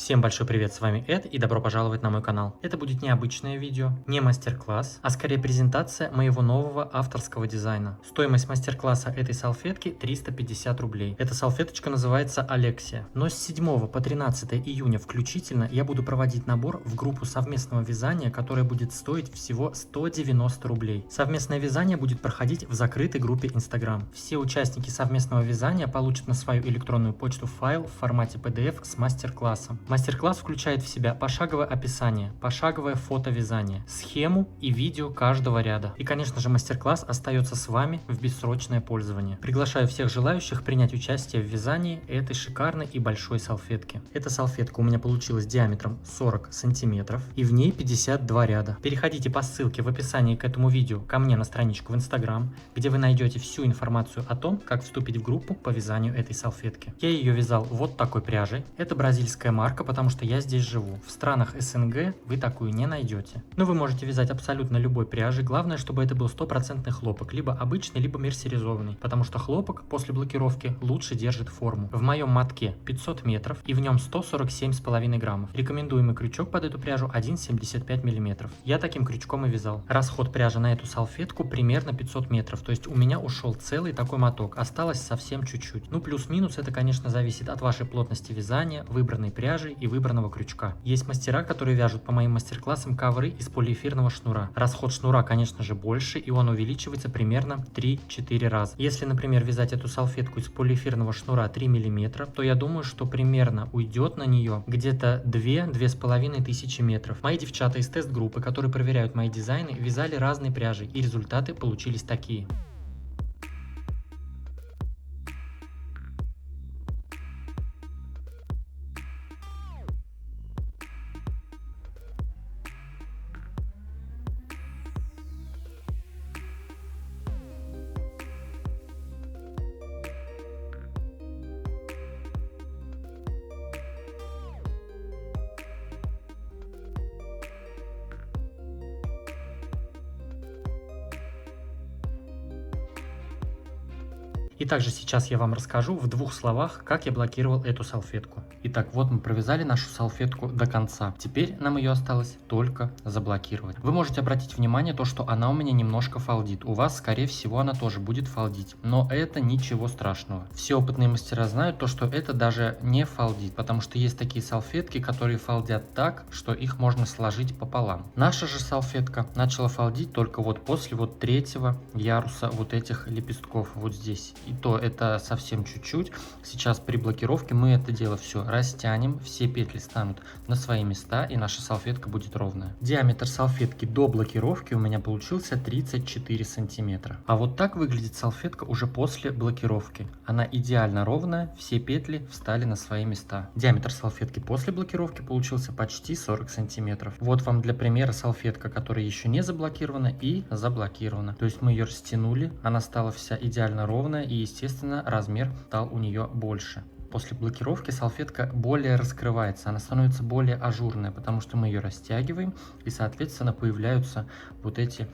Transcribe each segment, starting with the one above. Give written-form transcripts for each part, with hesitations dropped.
Всем большой привет, с вами Эд и добро пожаловать на мой канал. Это будет необычное видео, не мастер-класс, а скорее презентация моего нового авторского дизайна. Стоимость мастер-класса этой салфетки 350 рублей. Эта салфеточка называется Алексия. Но с 7 по 13 июня включительно я буду проводить набор в группу совместного вязания, которая будет стоить всего 190 рублей. Совместное вязание будет проходить в закрытой группе Instagram. Все участники совместного вязания получат на свою электронную почту файл в формате PDF с мастер-классом. Мастер-класс включает в себя пошаговое описание, пошаговое фото вязания, схему и видео каждого ряда. И, конечно же, мастер-класс остается с вами в бессрочное пользование. Приглашаю всех желающих принять участие в вязании этой шикарной и большой салфетки. Эта салфетка у меня получилась диаметром 40 сантиметров и в ней 52 ряда. Переходите по ссылке в описании к этому видео ко мне на страничку в Instagram, где вы найдете всю информацию о том, как вступить в группу по вязанию этой салфетки. Я ее вязал вот такой пряжей. Это бразильская марка, потому что я здесь живу. В странах СНГ вы такую не найдете. Но вы можете вязать абсолютно любой пряжей. Главное, чтобы это был 100% хлопок, либо обычный, либо мерсеризованный, потому что хлопок после блокировки лучше держит форму. В моем мотке 500 метров и в нем 147,5 граммов. Рекомендуемый крючок под эту пряжу 1,75 мм. Я таким крючком и вязал. Расход пряжи на эту салфетку примерно 500 метров, то есть у меня ушел целый такой моток, осталось совсем чуть-чуть. Ну плюс-минус это, конечно, зависит от вашей плотности вязания, выбранной пряжи и выбранного крючка. Есть мастера, которые вяжут по моим мастер-классам ковры из полиэфирного шнура. Расход шнура, конечно же, больше, и он увеличивается примерно 3-4 раза. Если, например, вязать эту салфетку из полиэфирного шнура 3 мм, то я думаю, что примерно уйдет на нее где-то 2-2,5 тысячи метров. Мои девчата из тест-группы, которые проверяют мои дизайны, вязали разной пряжей, и результаты получились такие. И также сейчас я вам расскажу в двух словах, как я блокировал эту салфетку. Итак, вот мы провязали нашу салфетку до конца. Теперь нам ее осталось только заблокировать. Вы можете обратить внимание то, что она у меня немножко фалдит. У вас, скорее всего, она тоже будет фалдить. Но это ничего страшного. Все опытные мастера знают то, что это даже не фалдит. Потому что есть такие салфетки, которые фалдят так, что их можно сложить пополам. Наша же салфетка начала фалдить только вот после вот третьего яруса вот этих лепестков вот здесь. И то это совсем чуть-чуть. Сейчас при блокировке мы это дело все растянем, все петли станут на свои места и наша салфетка будет ровная. Диаметр салфетки до блокировки у меня получился 34 сантиметра. А вот так выглядит салфетка уже после блокировки. Она идеально ровная, все петли встали на свои места. Диаметр салфетки после блокировки получился почти 40 сантиметров. Вот вам для примера салфетка, которая еще не заблокирована и заблокирована. То есть мы ее растянули, она стала вся идеально ровная и естественно размер стал у нее больше. После блокировки салфетка более раскрывается, она становится более ажурная, потому что мы ее растягиваем и соответственно появляются вот эти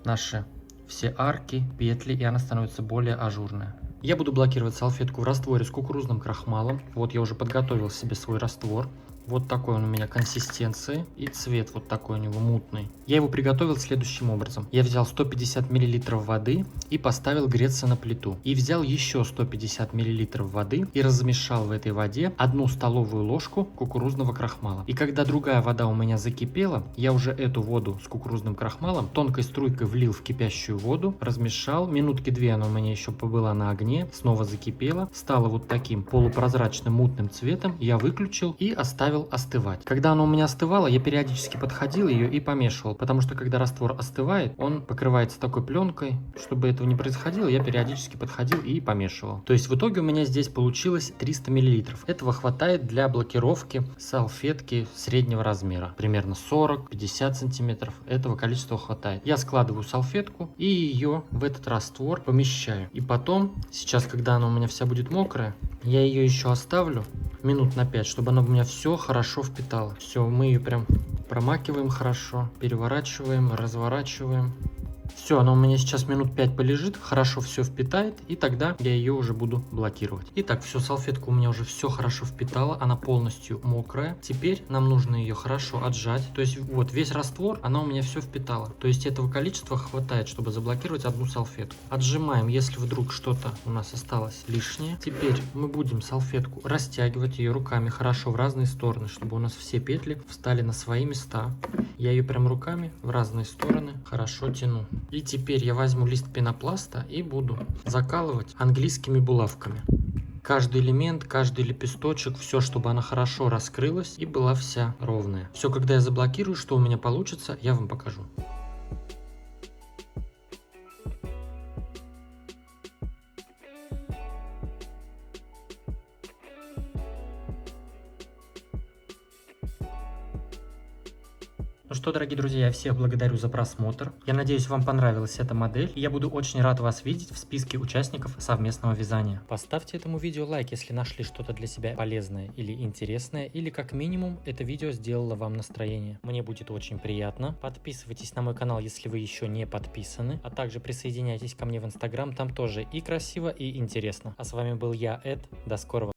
наши все арки, петли, и она становится более ажурная. Я буду блокировать салфетку в растворе с кукурузным крахмалом. Вот я уже подготовил себе свой раствор. Вот такой он у меня консистенции и цвет вот такой у него мутный. Я его приготовил следующим образом. Я взял 150 мл воды и поставил греться на плиту. И взял еще 150 мл воды и размешал в этой воде 1 столовую ложку кукурузного крахмала. И когда другая вода у меня закипела, я уже эту воду с кукурузным крахмалом тонкой струйкой влил в кипящую воду, размешал. Минутки 2 она у меня еще побыла на огне, снова закипела, стала вот таким полупрозрачным мутным цветом. Я выключил и оставил остывать. Когда она у меня остывала, я периодически подходил ее и помешивал, потому что когда раствор остывает, он покрывается такой пленкой. Чтобы этого не происходило, я периодически подходил и помешивал. То есть в итоге у меня здесь получилось 300 мл. Этого хватает для блокировки салфетки среднего размера, примерно 40-50 сантиметров. Этого количества хватает. Я складываю салфетку и ее в этот раствор помещаю. И потом, сейчас, когда она у меня вся будет мокрая, я ее еще оставлю минут на 5, чтобы она у меня все хорошо впитала. Все, мы ее прям промакиваем хорошо, переворачиваем, разворачиваем. Все, она у меня сейчас минут 5 полежит, хорошо все впитает, и тогда я ее уже буду блокировать. Итак, все, салфетка у меня уже все хорошо впитала, она полностью мокрая. Теперь нам нужно ее хорошо отжать. То есть вот весь раствор, она у меня все впитала. То есть этого количества хватает, чтобы заблокировать одну салфетку. Отжимаем, если вдруг что-то у нас осталось лишнее. Теперь мы будем салфетку растягивать ее руками хорошо в разные стороны, чтобы у нас все петли встали на свои места. Я ее прям руками в разные стороны хорошо тяну. И теперь я возьму лист пенопласта и буду закалывать английскими булавками. Каждый элемент, каждый лепесточек, все, чтобы она хорошо раскрылась и была вся ровная. Все, когда я заблокирую, что у меня получится, я вам покажу. Ну что, дорогие друзья, я всех благодарю за просмотр. Я надеюсь, вам понравилась эта модель, и я буду очень рад вас видеть в списке участников совместного вязания. Поставьте этому видео лайк, если нашли что-то для себя полезное или интересное, или как минимум это видео сделало вам настроение. Мне будет очень приятно. Подписывайтесь на мой канал, если вы еще не подписаны, а также присоединяйтесь ко мне в Инстаграм, там тоже и красиво, и интересно. А с вами был я, Эд. До скорого.